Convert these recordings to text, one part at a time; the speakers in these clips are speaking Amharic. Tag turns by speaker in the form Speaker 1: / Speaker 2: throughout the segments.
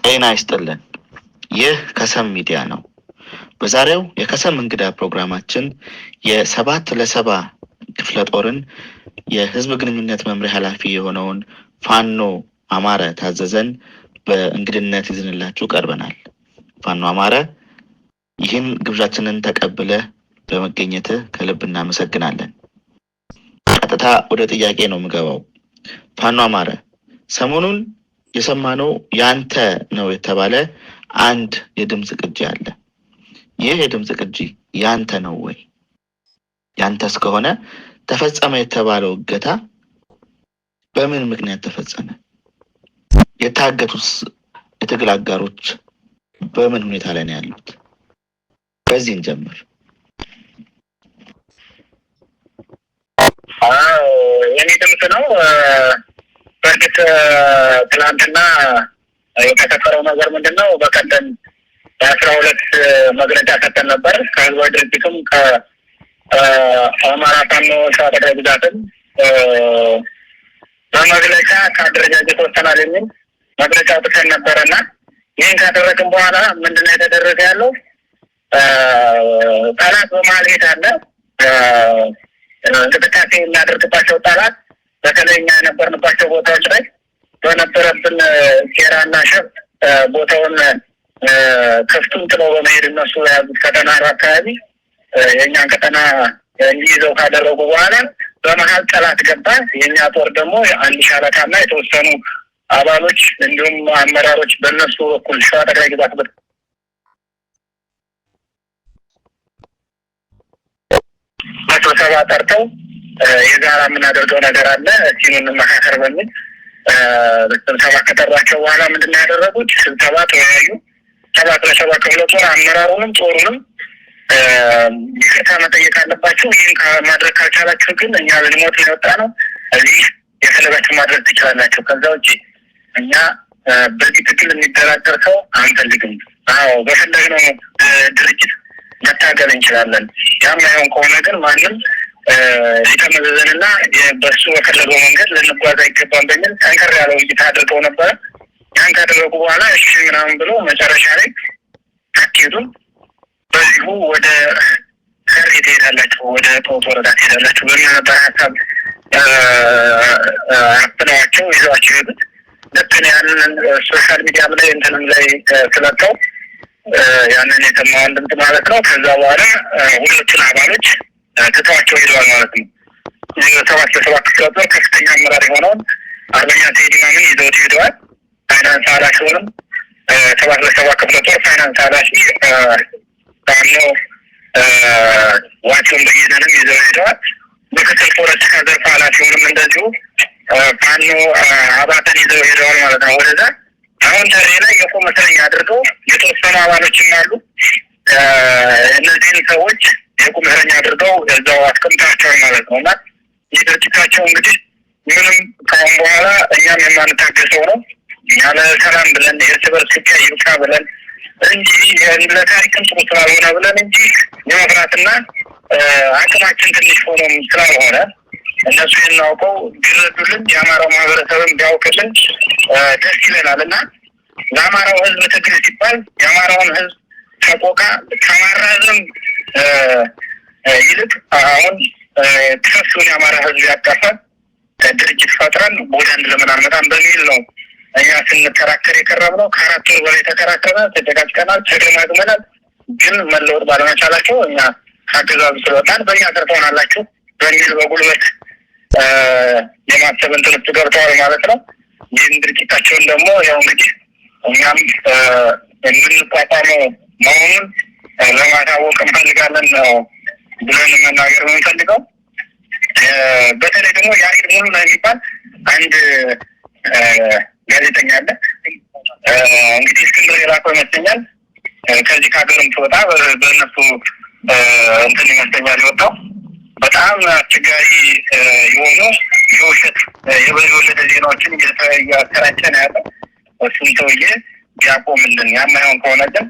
Speaker 1: ጤና ይስጥልን። ይህ ከሰም ሚዲያ ነው። በዛሬው የከሰም እንግዳ ፕሮግራማችን የሰባት ለሰባ ክፍለ ጦርን የህዝብ ግንኙነት መምሪያ ኃላፊ የሆነውን ፋኖ አማረ ታዘዘን በእንግድነት ይዘንላችሁ ቀርበናል። ፋኖ አማረ፣ ይህን ግብዣችንን ተቀብለህ በመገኘትህ ከልብ እናመሰግናለን። ቀጥታ ወደ ጥያቄ ነው የምገባው። ፋኖ አማረ፣ ሰሞኑን የሰማነው ያንተ ነው የተባለ አንድ የድምጽ ቅጂ አለ። ይህ የድምጽ ቅጂ ያንተ ነው ወይ? ያንተስ ከሆነ ተፈጸመ የተባለው እገታ በምን ምክንያት ተፈጸመ? የታገቱት የትግል አጋሮች በምን ሁኔታ ላይ ነው ያሉት? በዚህ እንጀምር።
Speaker 2: የኔ ድምጽ ነው። በእርግጥ ትናንትና የተፈጠረው ነገር ምንድነው? በቀደም የ12 መግለጫ ሰጥተን ነበር። ከህዝባዊ ድርጅቱም ከአማራ ፋኖ ሸዋ ጠቅላይ ግዛትም በመግለጫ ከአደረጃጀት ወጥተናል የሚል መግለጫ አውጥተን ነበረና ይህን ካደረግን በኋላ ምንድነው የተደረገ ያለው? ጠላት በመሀል ቤት አለ። እንቅስቃሴ የሚያደርግባቸው ጠላት በተለይ እኛ የነበርንባቸው ቦታዎች ላይ በነበረብን ሴራና ሸፍጥ ቦታውን ከፍቱን ጥለው በመሄድ እነሱ የያዙት ቀጠና አካባቢ የእኛን ቀጠና እንዲይዘው ካደረጉ በኋላ በመሀል ጠላት ገባ። የእኛ ጦር ደግሞ አንድ ሻለቃና የተወሰኑ አባሎች እንዲሁም አመራሮች በእነሱ በኩል ሸዋ ጠቅላይ ግዛት በስብሰባ ጠርተው የጋራ የምናደርገው ነገር አለ እስኪ እንመካከር በሚል ስብሰባ ከጠራቸው በኋላ ምንድነው ያደረጉት? ስብሰባ ተወያዩ። 7 ለ7 ክፍለ ጦር አመራሩንም ጦሩንም ይቅርታ መጠየቅ አለባቸው። ይህን ማድረግ ካልቻላችሁ ግን እኛ ልንሞት የወጣ ነው፣ እዚህ የፈለጋችሁ ማድረግ ትችላላችሁ። ከዛ ውጭ እኛ በዚህ ትግል የሚደራደር ሰው አንፈልግም። አዎ በፈለግነው ድርጅት መታገል እንችላለን። ያም አይሆን ከሆነ ግን ማንም ሊተመዘዘንና በሱ በፈለገው መንገድ ልንጓዝ አይገባም በሚል ጠንከር ያለ ውይይት አድርገው ነበረ። ያን ካደረጉ በኋላ እሺ ምናምን ብሎ መጨረሻ ላይ አትሄዱም፣ በዚሁ ወደ ከሪ ትሄዳላችሁ፣ ወደ ጦት ወረዳ ትሄዳላችሁ በሚል ነበር ሀሳብ አፍነዋቸው ይዘዋቸው ሄዱት። ልክ ያንን ሶሻል ሚዲያም ላይ እንትንም ላይ ስለቀው ያንን የሰማውን ድምፅ ማለት ነው። ከዛ በኋላ ሁለቱን አባሎች ትተዋቸው ሄደዋል ማለት ነው። 7 ለ7 ክፍለ ጦር ከፍተኛ አመራር የሆነውን አርበኛ ቴዲ ማምን ይዘውት ሄደዋል። ፋይናንስ ኃላፊውንም 7 ለ7 ክፍለ ጦር ፋይናንስ ኃላፊ ፋኖ ዋቸውን በየነንም ይዘው ሄደዋል። ምክትል ፖለቲካ ዘርፍ ኃላፊውንም እንደዚሁ ፋኖ አባተን ይዘው ሄደዋል ማለት ነው ወደዛ። አሁን ተሬ ላይ የቁም እስረኛ አድርገው የተወሰኑ አባሎችም አሉ። እነዚህን ሰዎች የቁም እስረኛ አድርገው እዛው አስቀምጣቸዋል ማለት ነው። እና ይህ ድርጅታቸው እንግዲህ ምንም ከአሁን በኋላ እኛም የማንታገሰው ነው። ያለ ሰላም ብለን የእርስ በርስ ግጭት ይብቃ ብለን እንጂ ለታሪክም ጥሩ ስላልሆነ ብለን እንጂ የመፍራትና አቅማችን ትንሽ ሆኖም ስላልሆነ እነሱ የናውቀው ቢረዱልን የአማራው ማህበረሰብም ቢያውቅልን ደስ ይለናል። እና ለአማራው ህዝብ ትግል ሲባል የአማራውን ህዝብ ተቆቃ ከማራዘም ይልቅ አሁን ከሱን የአማራ ህዝብ ያቀፈ ድርጅት ፈጥረን ወደ አንድ ለምን አንመጣም በሚል ነው እኛ ስንከራከር የቀረብነው። ከ4 ወር በላይ ተከራክረናል፣ ተደጋግጠናል፣ ተደማግመናል። ግን መለወጥ ባለመቻላቸው እኛ ከአገዛዙ ስለወጣን በእኛ ተርፈውናላችሁ በሚል በጉልበት የማሰብ እንትን ውስጥ ገብተዋል ማለት ነው። ይህን ድርጊታቸውን ደግሞ ያው እንግዲህ እኛም የምንቋቋመው መሆኑን ለማሳወቅ እንፈልጋለን ነው ብለን መናገር የምንፈልገው። በተለይ ደግሞ ያሬድ ሙሉ ነው የሚባል አንድ ጋዜጠኛ አለ። እንግዲህ እስክንድር የላከው ይመስለኛል። ከዚህ ከሀገርም ትወጣ በእነሱ እንትን ይመስለኛል የወጣው። በጣም አስቸጋሪ የሆኑ የውሸት የበሬ ወለደ ዜናዎችን እያሰራጨ ነው ያለው። እሱም ሰውዬ ቢያቆምልን፣ ያማይሆን ከሆነ ግን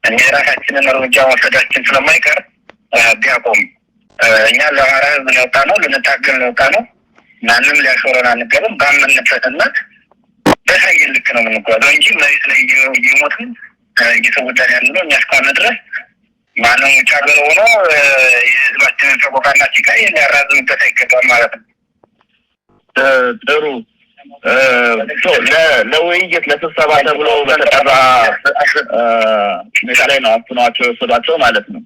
Speaker 2: እኛ የራሳችንን እርምጃ መውሰዳችን ስለማይቀር ቢያቆም። እኛ ለአማራ ህዝብ ነውጣ ነው፣ ልንታገል ነውጣ ነው። ማንም ሊያሾረን አንገርም። ባመንበትና በሳይል ልክ ነው የምንጓዘው እንጂ መሬት ላይ እየሞትን እየተጎዳን ያለ ነው። እኛ እስካሁን ድረስ ማንም ውጭ ሀገር ሆኖ የህዝባችንን ሰቆቃና ሲቃይ ሊያራዝምበት አይገባም ማለት ነው።
Speaker 3: ጥሩ ለውይይት ለስብሰባ ተብሎ በተጠራ ሁኔታ ላይ ነው አፍኗቸው የወሰዷቸው ማለት ነው።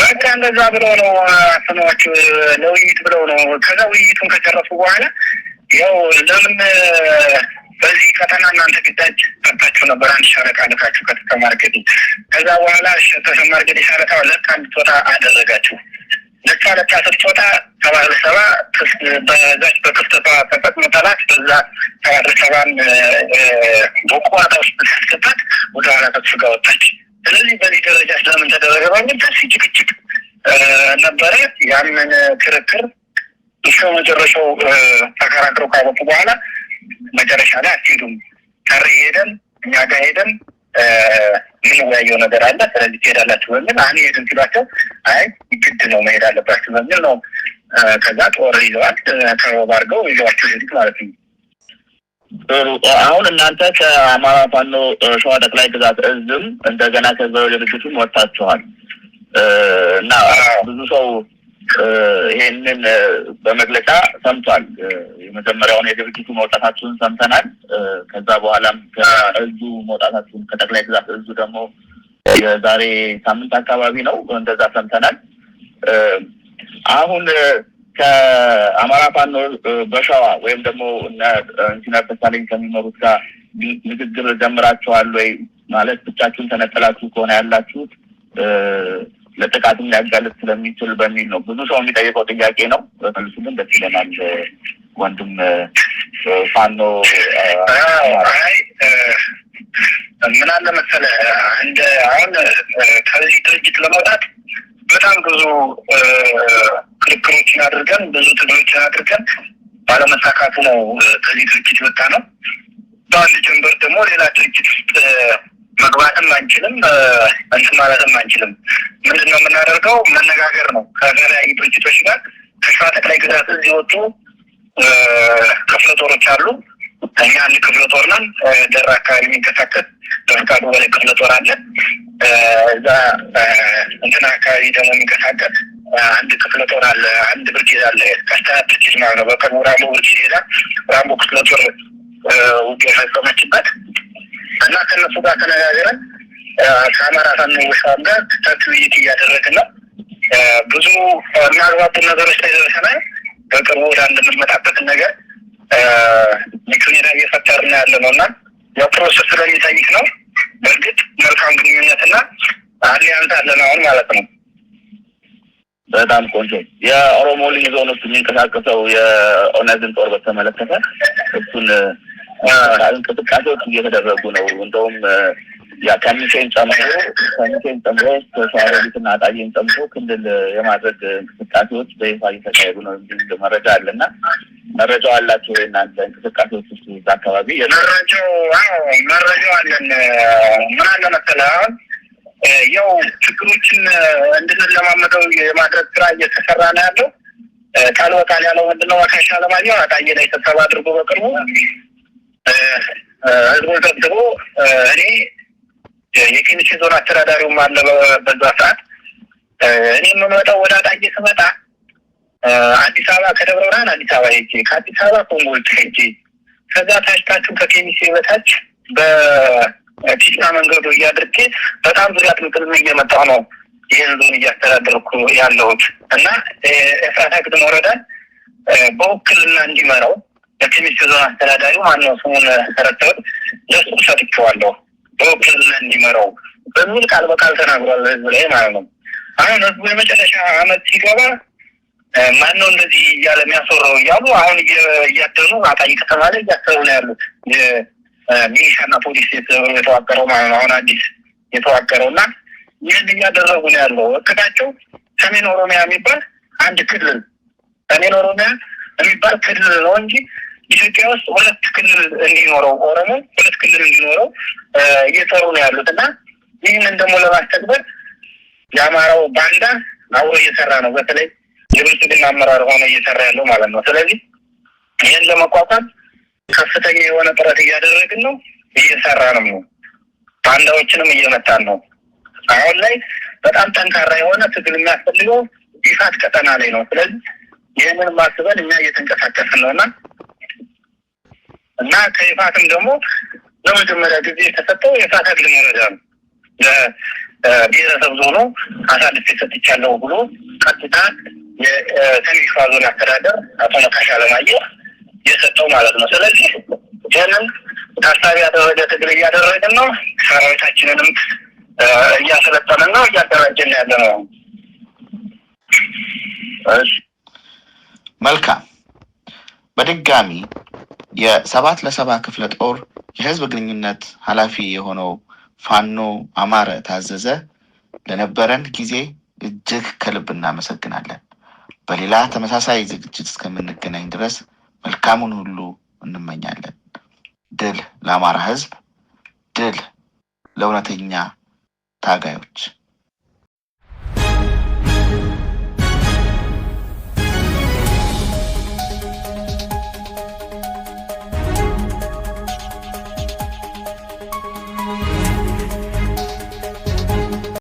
Speaker 2: በቃ እንደዛ ብለው ነው አፍኗቸው ለውይይት ብለው ነው። ከዛ ውይይቱን ከጨረሱ በኋላ ያው ለምን በዚህ ቀጠና እናንተ ግዳጅ ጠጣችሁ ነበር አንድ ሻለቃ ልካችሁ ከተማርገድ ከዛ በኋላ ተሰማርገድ ሻለቃ ለካ እንድትወጣ አደረጋችሁ። ለካ ስትወጣ ተባለሰባ በዛች በክፍተቷ ተጠቅሞ ጠላት በዛ ተባለሰባን በቋታ ውስጥ ሲያስገባት ወደ ኋላ ተስጋ ወጣች። ስለዚህ በዚህ ደረጃ ስለምን ተደረገ በሚል ጭቅጭቅ ነበረ። ያንን ክርክር እስከ መጨረሻው ተከራክረው ካበቁ በኋላ መጨረሻ ላይ አትሄዱም ተር ሄደን እኛ ጋር ሄደን የምንወያየው ነገር አለ ስለዚህ ትሄዳላችሁ በሚል አንሄድም ሲሏቸው አይ ግድ ነው መሄድ አለባችሁ በሚል ነው። ከዛ ጦር ይዘዋል ተባርገው ይዘዋቸው ሄዱት ማለት ነው።
Speaker 3: አሁን እናንተ ከአማራ ፋኖ ሸዋ ጠቅላይ ግዛት እዝም እንደገና ከዛው ድርጅቱም ወጣችኋል እና ብዙ ሰው ይሄንን በመግለጫ ሰምቷል። የመጀመሪያውን የድርጅቱ መውጣታችሁን ሰምተናል። ከዛ በኋላም ከእዙ መውጣታችሁን ከጠቅላይ ግዛት እዙ ደግሞ የዛሬ ሳምንት አካባቢ ነው እንደዛ ሰምተናል። አሁን ከአማራ ፋኖ በሸዋ ወይም ደግሞ ኢንጂነር ተሳለኝ ከሚመሩት ጋር ንግግር ጀምራችኋል ወይ? ማለት ብቻችሁን ተነጠላችሁ ከሆነ ያላችሁት ለጥቃትም ሊያጋልጥ ስለሚችል በሚል ነው። ብዙ ሰው የሚጠይቀው ጥያቄ ነው። መልሱ ግን ደስ ይለናል። ወንድም ፋኖ
Speaker 2: ምን አለ መሰለህ እንደ አሁን ከዚህ ድርጅት ለመውጣት በጣም ብዙ ክርክሮችን አድርገን ብዙ ትግሎችን አድርገን ባለመሳካቱ ነው ከዚህ ድርጅት የወጣ ነው። በአንድ ጀንበር ደግሞ ሌላ ድርጅት ውስጥ መግባትም አንችልም እንትን ማለትም አንችልም። ምንድነው የምናደርገው? መነጋገር ነው ከተለያዩ ድርጅቶች ጋር። ከሸዋ ጠቅላይ ግዛት እዚህ የወጡ ክፍለ ጦሮች አሉ። እኛ አንድ ክፍለ ጦር ነን። ደራ አካባቢ የሚንቀሳቀስ በፍቃዱ በላይ ክፍለ ጦር አለ። እዛ እንትና አካባቢ ደግሞ የሚንቀሳቀስ አንድ ክፍለ ጦር አለ። አንድ ብርጌድ አለ። ከስታ ብርጌድ ማለት ነው። በቅርቡ ራምቦ ብርጌድ ሄዳ ራምቦ ክፍለ ጦር ውጊያ የፈጸመችበት እና ከነሱ ጋር ተነጋግረን ከአማራ ፋኖ ሸዋ ጋር ውይይት እያደረግን ነው። ብዙ የሚያግባቡ ነገሮች ላይ ደርሰናል። በቅርቡ ወደ አንድ የምንመጣበትን ነገር ሁኔታ እየፈጠርን ያለ ነው እና ያው ፕሮሰስ ስለሚጠይቅ ነው። በእርግጥ መልካም ግንኙነትና አሊያንስ አለን አሁን ማለት ነው።
Speaker 3: በጣም ቆንጆ። የኦሮሞ ልዩ ዞን ውስጥ የሚንቀሳቀሰው የኦነግን ጦር በተመለከተ እሱን እንቅስቃሴዎች እየተደረጉ ነው። እንደውም ከሚሴን ጨምሮ ሸዋሮቢትና አጣዬን ጨምሮ ክልል የማድረግ እንቅስቃሴዎች በይፋ እየተካሄዱ ነው የሚል መረጃ አለና መረጃው አላቸው እናንተ እንቅስቃሴዎች ውስጥ እዛ አካባቢ?
Speaker 2: መረጃው አለን። ምን አለ መሰለህ አሁን ያው ችግሮችን እንድንለማመደው የማድረግ ስራ እየተሰራ ነው ያለው። ቃል በቃል ያለው ምንድነው? አካሻ ለማየው አጣዬ ላይ ስብሰባ አድርጎ በቅርቡ ህዝቡ ሰብስቦ እኔ የኬሚሴ ዞን አስተዳዳሪውም አለ በዛ ሰዓት እኔ የምመጣው ወደ አጣዬ ስመጣ አዲስ አበባ ከደብረ ብርሃን አዲስ አበባ ሄጄ ከአዲስ አበባ ኮምቦልቻ ሄጄ ከዛ ታችታችሁ ከኬሚሴ በታች በፒስታ መንገዱ እያድርጌ በጣም ዙሪያ ጥምጥም እየመጣሁ ነው ይህን ዞን እያስተዳደርኩ ያለሁት እና ኤፍራታ ግድም ወረዳን በውክልና እንዲመራው የኬሚሴ ዞን አስተዳዳሪው ማነው ስሙን ተረተውት ለሱ ሰጥቼዋለሁ በውክልና እንዲመራው በሚል ቃል በቃል ተናግሯል ህዝብ ላይ ማለት ነው። አሁን ህዝቡ የመጨረሻ አመት ሲገባ ማነው እንደዚህ እያለ የሚያስወራው እያሉ አሁን እያደሩ አጣዬ ከተማ ላይ እያሰሩ ነው ያሉት። የሚሊሻና ፖሊስ የተዋቀረው ማለት ነው አሁን አዲስ የተዋቀረው እና ይህን እያደረጉ ነው ያለው። እቅዳቸው ሰሜን ኦሮሚያ የሚባል አንድ ክልል ሰሜን ኦሮሚያ የሚባል ክልል ነው እንጂ ኢትዮጵያ ውስጥ ሁለት ክልል እንዲኖረው ኦሮሞ ሁለት ክልል እንዲኖረው እየሰሩ ነው ያሉት እና ይህንን ደግሞ ለማስተግበር የአማራው ባንዳ አብሮ እየሰራ ነው። በተለይ የብልጽግና አመራር ሆኖ እየሰራ ያለው ማለት ነው። ስለዚህ ይህን ለመቋቋም ከፍተኛ የሆነ ጥረት እያደረግን ነው፣ እየሰራንም ነው። ባንዳዎችንም እየመታን ነው። አሁን ላይ በጣም ጠንካራ የሆነ ትግል የሚያስፈልገው ይፋት ቀጠና ላይ ነው። ስለዚህ ይህንን ማስበን እኛ እየተንቀሳቀስን ነውና እና ከይፋትም ደግሞ ለመጀመሪያ ጊዜ የተሰጠው የይፋት አግል መረጃ ነው። ለብሔረሰብ ዞኑ አሳልፌ ሰጥቻለሁ ብሎ ቀጥታ የሰሜን ሸዋ ዞን አስተዳደር አቶ ነካሽ አለማየሁ የሰጠው ማለት ነው። ስለዚህ ይህንን ታሳቢ ያደረገ ትግል እያደረግን ነው። ሰራዊታችንንም እያሰለጠንን ነው፣ እያደራጀን ያለ ነው።
Speaker 1: መልካም። በድጋሚ የ7 ለ7 ክፍለ ጦር የህዝብ ግንኙነት ኃላፊ የሆነው ፋኖ አማረ ታዘዘ ለነበረን ጊዜ እጅግ ከልብ እናመሰግናለን። በሌላ ተመሳሳይ ዝግጅት እስከምንገናኝ ድረስ መልካሙን ሁሉ እንመኛለን። ድል ለአማራ ህዝብ፣ ድል ለእውነተኛ ታጋዮች።